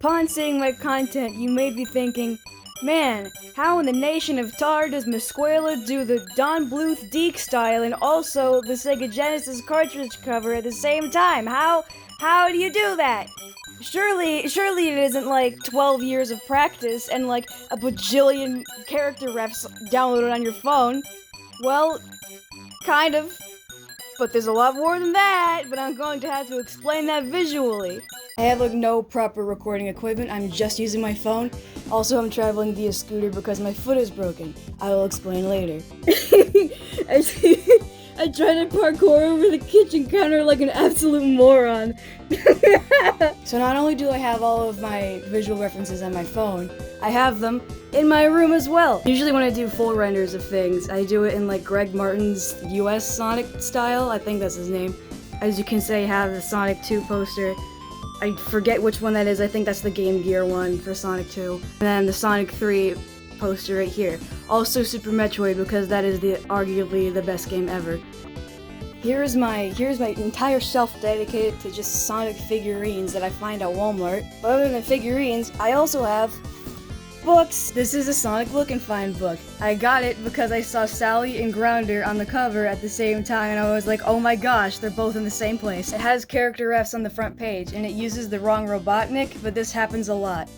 Upon seeing my content, you may be thinking, man, how in the nation of Tar does Masquayla do the Don Bluth Deke style and also the Sega Genesis cartridge cover at the same time? How do you do that? Surely it isn't like 12 years of practice and like a bajillion character refs downloaded on your phone. Well, kind of. But there's a lot more than that, but I'm going to have to explain that visually. I have like no proper recording equipment, I'm just using my phone. Also, I'm traveling via scooter because my foot is broken. I will explain later. I tried to parkour over the kitchen counter like an absolute moron. So not only do I have all of my visual references on my phone, I have them in my room as well. Usually when I do full renders of things, I do it in like Greg Martin's US Sonic style, I think that's his name. As you can see, I have the Sonic 2 poster. I forget which one that is, I think that's the Game Gear one for Sonic 2. And then the Sonic 3 poster right here. Also Super Metroid because that is arguably the best game ever. Here's my entire shelf dedicated to just Sonic figurines that I find at Walmart. But other than figurines, I also have books. This is a Sonic Look and Find book. I got it because I saw Sally and Grounder on the cover at the same time and I was like, oh my gosh, they're both in the same place. It has character refs on the front page and it uses the wrong Robotnik, but this happens a lot.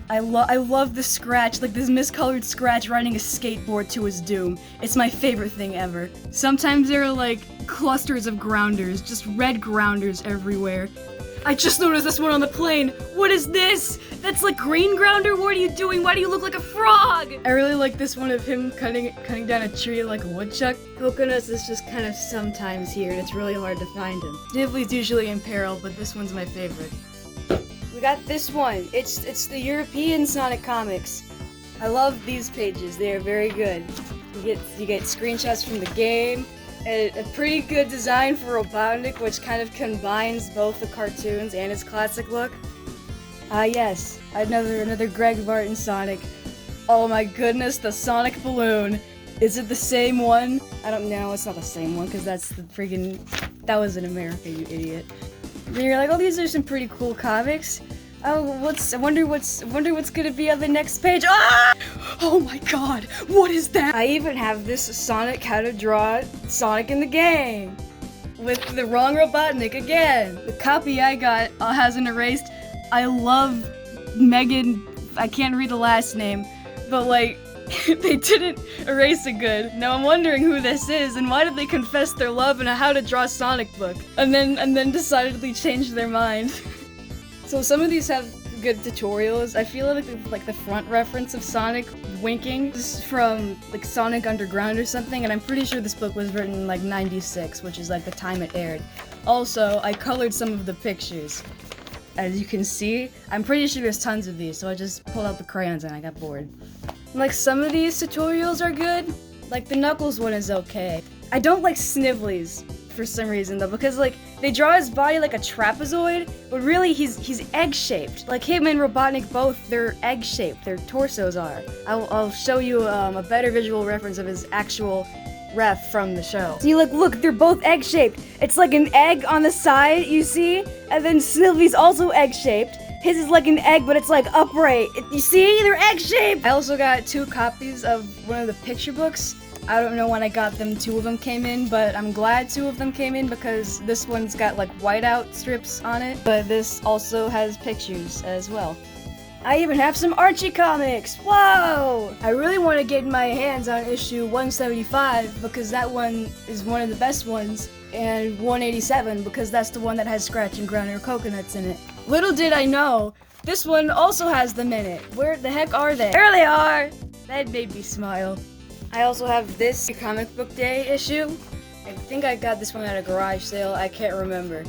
I love the Scratch, like this miscolored Scratch riding a skateboard to his doom. It's my favorite thing ever. Sometimes there are like clusters of Grounders, just red Grounders everywhere. I just noticed this one on the plane. What is this? That's like green Grounder? What are you doing? Why do you look like a frog? I really like this one of him cutting down a tree like a woodchuck. Coconuts is just kind of sometimes here and it's really hard to find him. Diddley's usually in peril, but this one's my favorite. We got this one. It's the European Sonic comics. I love these pages. They are very good. You get screenshots from the game, and a pretty good design for Robotnik, which kind of combines both the cartoons and his classic look. Yes, another Greg Martin Sonic. Oh my goodness, the Sonic balloon. Is it the same one? I don't know. It's not the same one because that's the freaking. That was in America, you idiot. And you're like, oh, these are some pretty cool comics. Oh, I wonder what's gonna be on the next page. Ah! Oh my god, what is that? I even have this Sonic how to draw Sonic in the game. With the wrong Robotnik again. The copy I got has an erased. I love Megan, I can't read the last name, but like, they didn't erase it good. Now I'm wondering who this is and why did they confess their love in a how to draw Sonic book and then decidedly change their mind. So some of these have good tutorials. I feel like the front reference of Sonic winking is from like Sonic Underground or something, and I'm pretty sure this book was written in like 96, which is like the time it aired. Also, I colored some of the pictures. As you can see, I'm pretty sure there's tons of these, so I just pulled out the crayons and I got bored. Like, some of these tutorials are good. Like, the Knuckles one is okay. I don't like Snively's for some reason, though, because, like, they draw his body like a trapezoid, but really, he's egg-shaped. Like, him and Robotnik both, they're egg-shaped. Their torsos are. I'll show you a better visual reference of his actual ref from the show. See, look, they're both egg-shaped. It's like an egg on the side, you see? And then Snively's also egg-shaped. His is like an egg, but it's like upright. You see? They're egg-shaped! I also got 2 copies of one of the picture books. I don't know when I got them, 2 of them came in, but I'm glad 2 of them came in because this one's got like whiteout strips on it, but this also has pictures as well. I even have some Archie comics! Whoa! I really want to get my hands on issue 175 because that one is one of the best ones, and 187 because that's the one that has Scratch and Grounder Coconuts in it. Little did I know, this one also has them in it. Where the heck are they? There they are! That made me smile. I also have this comic book day issue. I think I got this one at a garage sale, I can't remember.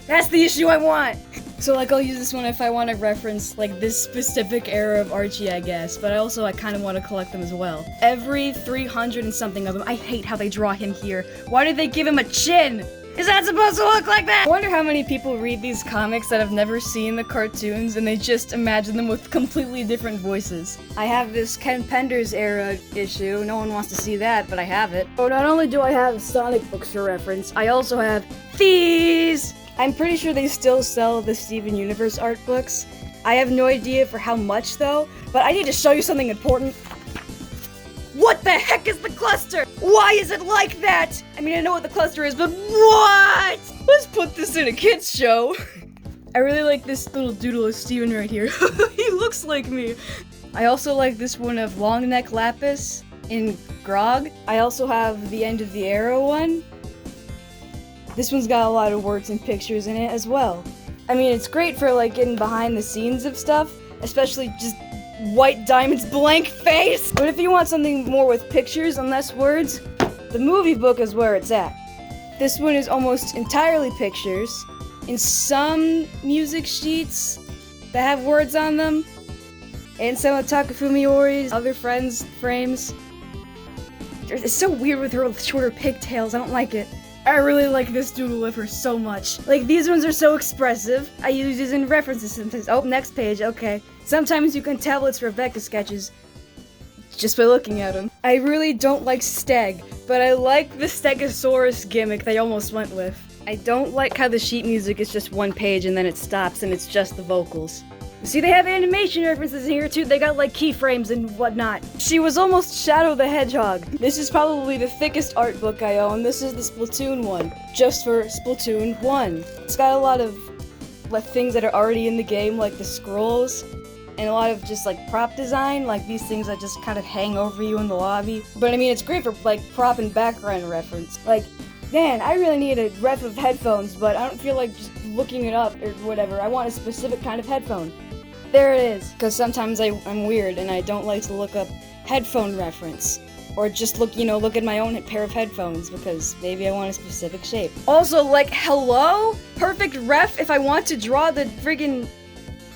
That's the issue I want! So like I'll use this one if I want to reference like this specific era of Archie, I guess, but I kind of want to collect them as well. Every 300 and something of them. I hate how they draw him here. Why did they give him a chin? Is that supposed to look like that? I wonder how many people read these comics that have never seen the cartoons and they just imagine them with completely different voices. I have this Ken Penders era issue. No one wants to see that, but I have it. So not only do I have Sonic books for reference, I also have these! I'm pretty sure they still sell the Steven Universe art books. I have no idea for how much though, but I need to show you something important. What the heck is the cluster? Why is it like that? I mean, I know what the cluster is, but what? Let's put this in a kid's show. I really like this little doodle of Steven right here. He looks like me. I also like this one of long neck lapis in Grog. I also have the end of the arrow one. This one's got a lot of words and pictures in it as well. I mean, it's great for like getting behind the scenes of stuff, especially just White Diamond's blank face. But if you want something more with pictures and less words, the movie book is where it's at. This one is almost entirely pictures, in some music sheets that have words on them, and some of Takafumi Ori's other friends' frames. It's so weird with her shorter pigtails, I don't like it. I really like this doodle of her so much. Like, these ones are so expressive. I use these in references sometimes. Oh, next page, okay. Sometimes you can tell it's Rebecca sketches just by looking at them. I really don't like Steg, but I like the Stegosaurus gimmick they almost went with. I don't like how the sheet music is just one page and then it stops and it's just the vocals. See, they have animation references in here too. They got like keyframes and whatnot. She was almost Shadow the Hedgehog. This is probably the thickest art book I own. This is the Splatoon one, just for Splatoon 1. It's got a lot of like things that are already in the game, like the scrolls, and a lot of just like prop design, like these things that just kind of hang over you in the lobby. But I mean, it's great for like prop and background reference. Like, man, I really need a ref of headphones, but I don't feel like just looking it up or whatever. I want a specific kind of headphone. There it is, because sometimes I'm weird and I don't like to look up headphone reference. Or just look at my own pair of headphones, because maybe I want a specific shape. Also, like, hello? Perfect ref if I want to draw the friggin'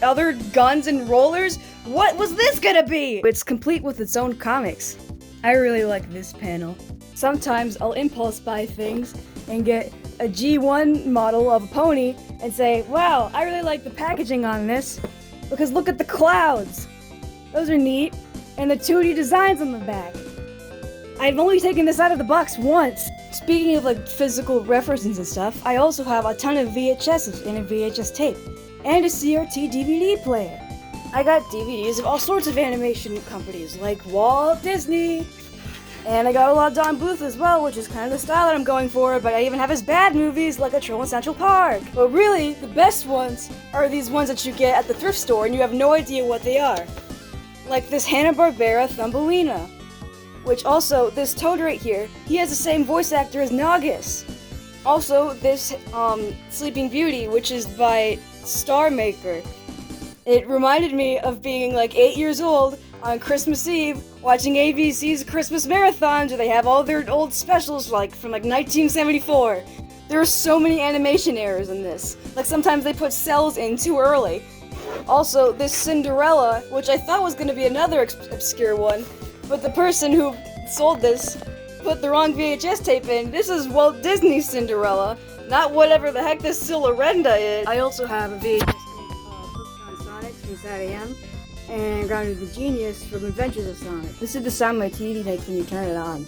other guns and rollers? What was this gonna be? It's complete with its own comics. I really like this panel. Sometimes I'll impulse buy things and get a G1 model of a pony and say, wow, I really like the packaging on this. Because look at the clouds! Those are neat. And the 2D designs on the back. I've only taken this out of the box once. Speaking of like physical references and stuff, I also have a ton of VHSs and a VHS tape. And a CRT DVD player. I got DVDs of all sorts of animation companies, like Walt Disney. And I got a lot of Don Bluth as well, which is kind of the style that I'm going for, but I even have his bad movies, like A Troll in Central Park. But really, the best ones are these ones that you get at the thrift store and you have no idea what they are. Like this Hanna-Barbera Thumbelina. Which also, this Toad right here, he has the same voice actor as Nagus. Also, this Sleeping Beauty, which is by Star Maker. It reminded me of being like 8 years old on Christmas Eve, watching ABC's Christmas marathons where they have all their old specials like from like 1974. There are so many animation errors in this. Like sometimes they put cells in too early. Also, this Cinderella, which I thought was going to be another obscure one, but the person who sold this put the wrong VHS tape in. This is Walt Disney's Cinderella, not whatever the heck this Silurenda is. I also have a VHS Pokemon Sonic from SatAM. And Grounded the Genius from Adventures of Sonic. This is the sound my TV makes when you turn it on.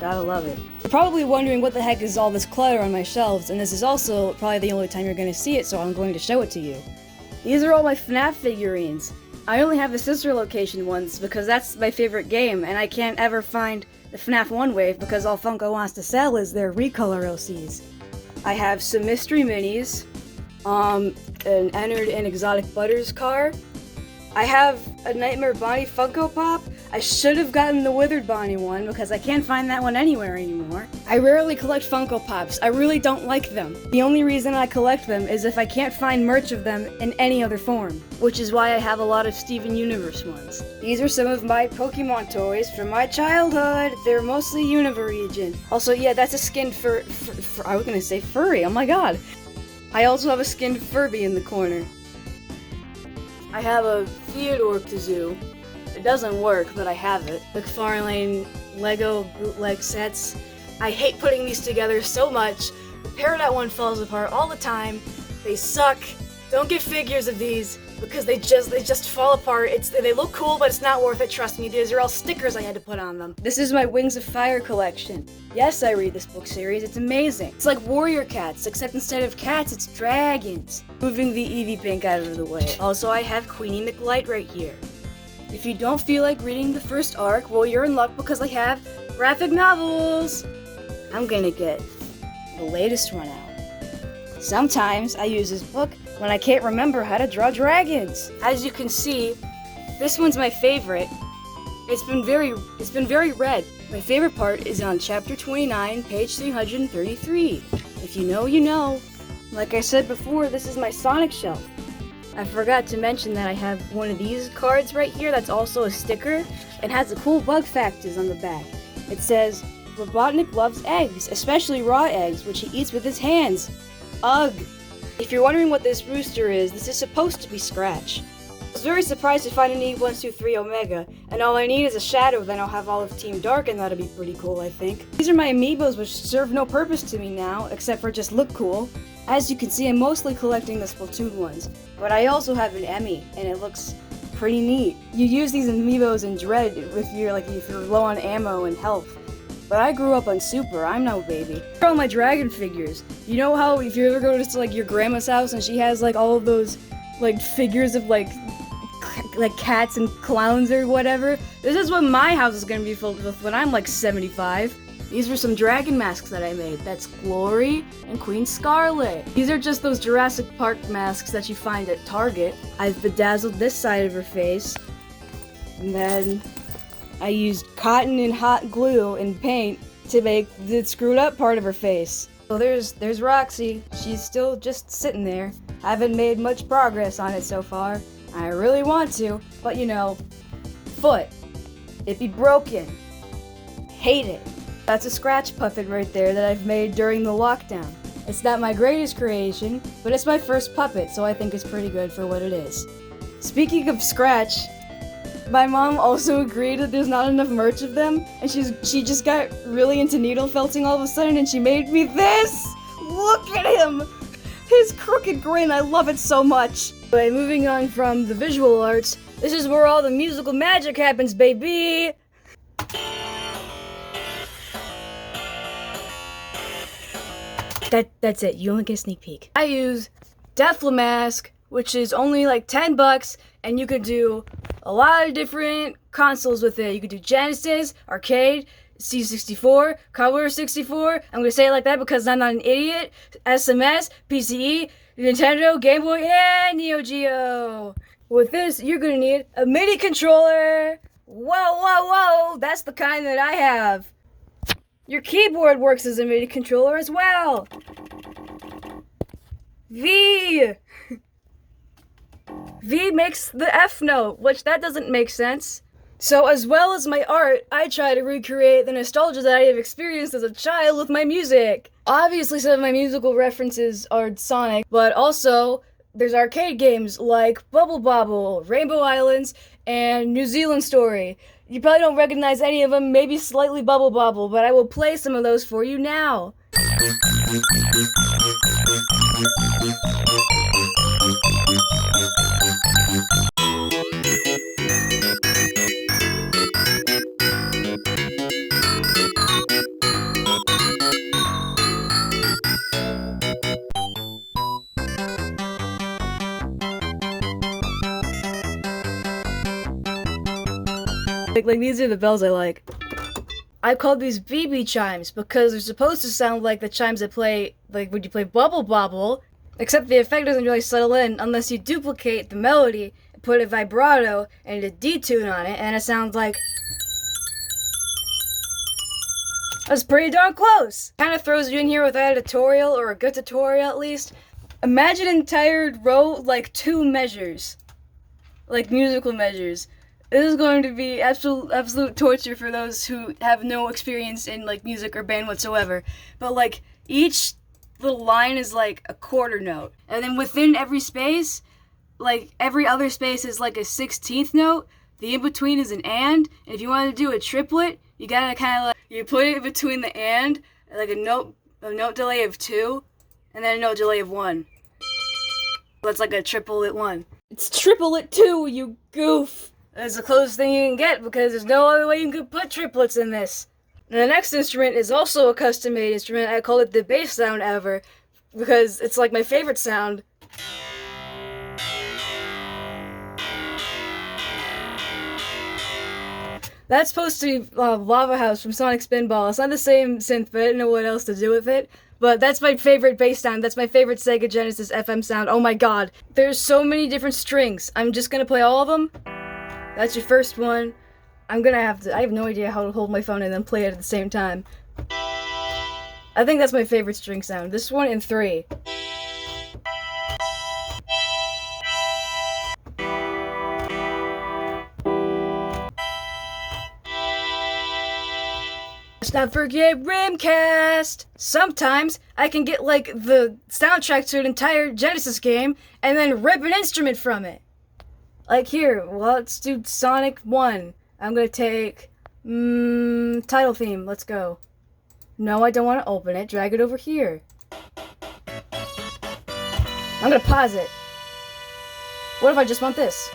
Gotta love it. You're probably wondering what the heck is all this clutter on my shelves, and this is also probably the only time you're going to see it, so I'm going to show it to you. These are all my FNAF figurines. I only have the sister location ones because that's my favorite game, and I can't ever find the FNAF One Wave because all Funko wants to sell is their recolor LCs. I have some mystery minis. An Ennard and Exotic Butters car. I have a Nightmare Bonnie Funko Pop. I should have gotten the Withered Bonnie one because I can't find that one anywhere anymore. I rarely collect Funko Pops. I really don't like them. The only reason I collect them is if I can't find merch of them in any other form, which is why I have a lot of Steven Universe ones. These are some of my Pokemon toys from my childhood. They're mostly Univiregion. Also, yeah, that's a skinned I was gonna say furry, oh my god. I also have a skinned Furby in the corner. I have a Theodore kazoo. It doesn't work, but I have it. McFarlane Lego bootleg sets. I hate putting these together so much. The Peridot one falls apart all the time. They suck. Don't get figures of these. because they just fall apart. They look cool, but it's not worth it, trust me. These are all stickers I had to put on them. This is my Wings of Fire collection. Yes, I read this book series, it's amazing. It's like Warrior Cats, except instead of cats, it's dragons. Moving the Eevee pink out of the way. Also, I have Queenie McLight right here. If you don't feel like reading the first arc, well, you're in luck because I have graphic novels. I'm gonna get the latest one out. Sometimes I use this book when I can't remember how to draw dragons. As you can see, this one's my favorite. It's been very read. My favorite part is on chapter 29, page 333. If you know, you know. Like I said before, this is my Sonic shelf. I forgot to mention that I have one of these cards right here that's also a sticker. It has the cool bug facts on the back. It says, Robotnik loves eggs, especially raw eggs, which he eats with his hands. Ugh! If you're wondering what this rooster is, this is supposed to be Scratch. I was very surprised to find an E123 Omega, and all I need is a shadow, then I'll have all of Team Dark, and that'll be pretty cool, I think. These are my amiibos, which serve no purpose to me now, except for just look cool. As you can see, I'm mostly collecting the Splatoon ones, but I also have an Emmy, and it looks pretty neat. You use these amiibos in Dread if you're low on ammo and health. But I grew up on Super, I'm no baby. Here are all my dragon figures. You know how if you ever go to like your grandma's house and she has like all of those like figures of like cats and clowns or whatever? This is what my house is gonna be filled with when I'm like 75. These were some dragon masks that I made. That's Glory and Queen Scarlet. These are just those Jurassic Park masks that you find at Target. I've bedazzled this side of her face. And then I used cotton and hot glue and paint to make the screwed up part of her face. So there's Roxy. She's still just sitting there. I haven't made much progress on it so far. I really want to, but you know, foot. It be broken. Hate it. That's a Scratch puppet right there that I've made during the lockdown. It's not my greatest creation, but it's my first puppet, so I think it's pretty good for what it is. Speaking of Scratch, my mom also agreed that there's not enough merch of them, and she just got really into needle felting all of a sudden, and she made me this! Look at him! His crooked grin, I love it so much! Anyway, moving on from the visual arts, this is where all the musical magic happens, baby! That's it, you only get a sneak peek. I use Deflamask, which is only like $10, and you could do a lot of different consoles with it. You could do Genesis, Arcade, C64, Commodore 64. I'm gonna say it like that because I'm not an idiot. SMS, PCE, Nintendo, Game Boy, and Neo Geo. With this, you're gonna need a MIDI controller. Whoa, whoa, whoa! That's the kind that I have. Your keyboard works as a MIDI controller as well. V makes the F note, which that doesn't make sense. So as well as my art, I try to recreate the nostalgia that I have experienced as a child with my music. Obviously some of my musical references are Sonic, but also there's arcade games like Bubble Bobble, Rainbow Islands, and New Zealand Story. You probably don't recognize any of them, maybe slightly Bubble Bobble, but I will play some of those for you now. Like these are the bells I like. I call these BB chimes because they're supposed to sound like the chimes that play, like when you play Bubble Bobble, except the effect doesn't really settle in unless you duplicate the melody and put a vibrato and a D-tune on it, and it sounds like... That's pretty darn close! Kind of throws you in here without a tutorial, or a good tutorial at least. Imagine an entire row, like 2 measures. Like musical measures. This is going to be absolute torture for those who have no experience in like music or band whatsoever. But like each little line is like a quarter note, and then within every space, like every other space is like a 16th note. The in between is an and if you want to do a triplet, you gotta kind of like you put it between the and like a note delay of 2, and then a note delay of 1. That's like a triple at 1. It's triplet too, you goof! That's the closest thing you can get because there's no other way you can put triplets in this. And the next instrument is also a custom-made instrument. I call it the bass sound ever because it's like my favorite sound. That's supposed to be Lava House from Sonic Spinball. It's not the same synth, but I didn't know what else to do with it. But that's my favorite bass sound. That's my favorite Sega Genesis FM sound. Oh my god. There's so many different strings. I'm just gonna play all of them. That's your first one. I have no idea how to hold my phone and then play it at the same time. I think that's my favorite string sound. This one and 3. Let's not forget Rimcast! Sometimes I can get like the soundtrack to an entire Genesis game and then rip an instrument from it. Like here, well, let's do Sonic 1. I'm gonna take title theme, let's go. No, I don't want to open it, drag it over here. I'm gonna pause it. What if I just want this?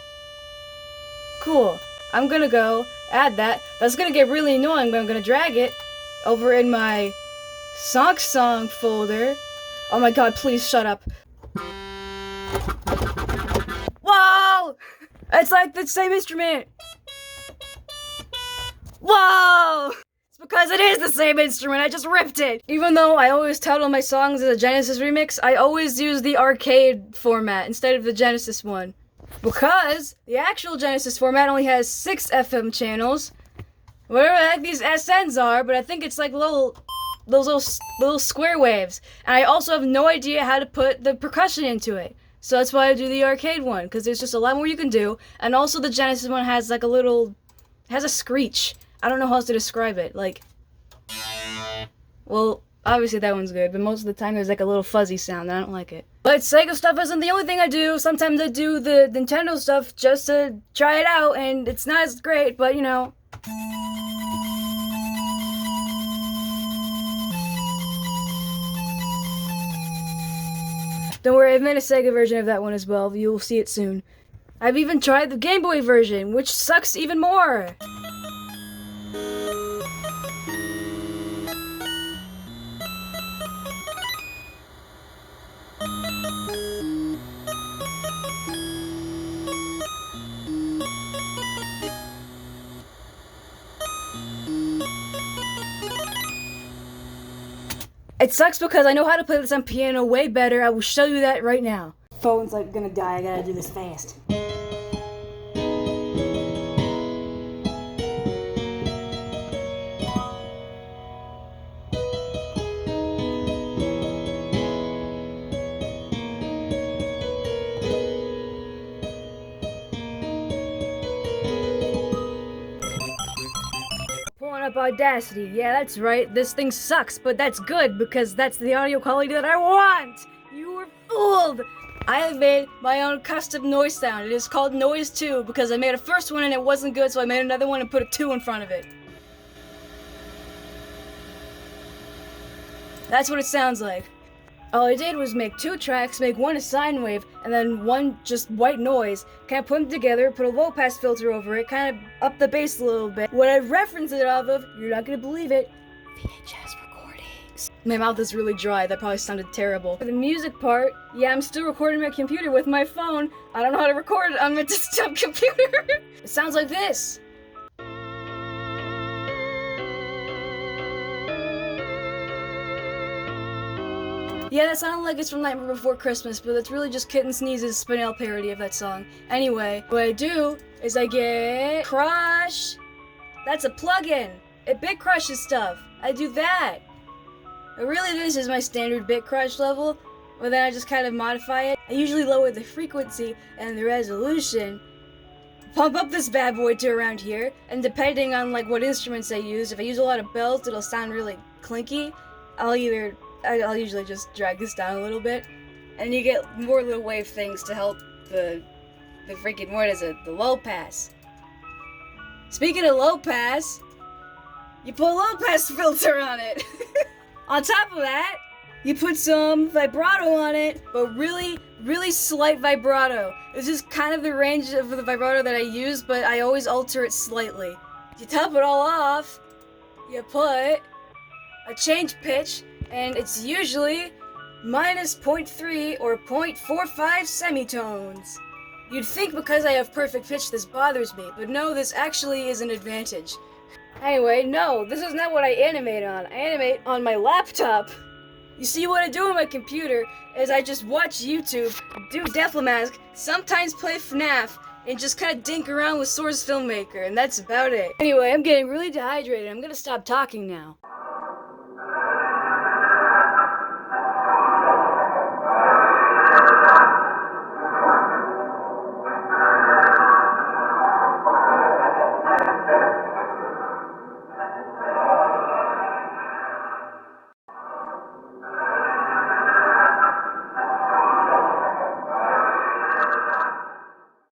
Cool. I'm gonna go add that. That's gonna get really annoying, but I'm gonna drag it over in my song folder. Oh my god, please shut up. Whoa! It's like the same instrument. Whoa! It's because it is the same instrument, I just ripped it! Even though I always title my songs as a Genesis remix, I always use the arcade format instead of the Genesis one. Because the actual Genesis format only has 6 FM channels. Whatever the heck these SNs are, but I think it's like those little square waves. And I also have no idea how to put the percussion into it. So that's why I do the arcade one, because there's just a lot more you can do. And also the Genesis one has like has a screech. I don't know how else to describe it. Like, well, obviously that one's good, but most of the time there's like a little fuzzy sound, and I don't like it. But Sega stuff isn't the only thing I do. Sometimes I do the Nintendo stuff just to try it out, and it's not as great, but you know. Don't worry, I've made a Sega version of that one as well. You'll see it soon. I've even tried the Game Boy version, which sucks even more. It sucks because I know how to play this on piano way better. I will show you that right now. Phone's like gonna die, I gotta do this fast. Pulling up Audacity. Yeah, that's right. This thing sucks, but that's good because that's the audio quality that I want. You were fooled. I have made my own custom noise sound. It is called Noise 2 because I made a first one and it wasn't good, so I made another one and put a 2 in front of it. That's what it sounds like. All I did was make 2 tracks, make one a sine wave, and then one just white noise. Kind of put them together, put a low pass filter over it, kind of up the bass a little bit. What I referenced it off of, you're not gonna believe it, VHS recordings. My mouth is really dry, that probably sounded terrible. For the music part, yeah, I'm still recording my computer with my phone. I don't know how to record it on my desktop computer. It sounds like this. Yeah, that sounded like it's from Nightmare Before Christmas, but that's really just Kitten Sneezes Spinel parody of that song. Anyway, what I do is I get Crush. That's a plugin. It bit crushes stuff. I do that. But really, this is my standard bit crush level, but then I just kind of modify it. I usually lower the frequency and the resolution, pump up this bad boy to around here, and depending on like what instruments I use, if I use a lot of bells, it'll sound really clinky. I'll usually just drag this down a little bit, and you get more little wave things to help the freaking, what is it, the low pass. Speaking of low pass, you put a low pass filter on it. On top of that, you put some vibrato on it, but really really slight vibrato. This is kind of the range of the vibrato that I use, but I always alter it slightly. You top it all off, you put a change pitch, and it's usually minus 0.3 or 0.45 semitones. You'd think because I have perfect pitch this bothers me, but no, this actually is an advantage. Anyway, no, this is not what I animate on. I animate on my laptop. You see, what I do on my computer is I just watch YouTube, do Deathmask, sometimes play FNAF, and just kind of dink around with Source Filmmaker, and that's about it. Anyway, I'm getting really dehydrated. I'm gonna stop talking now.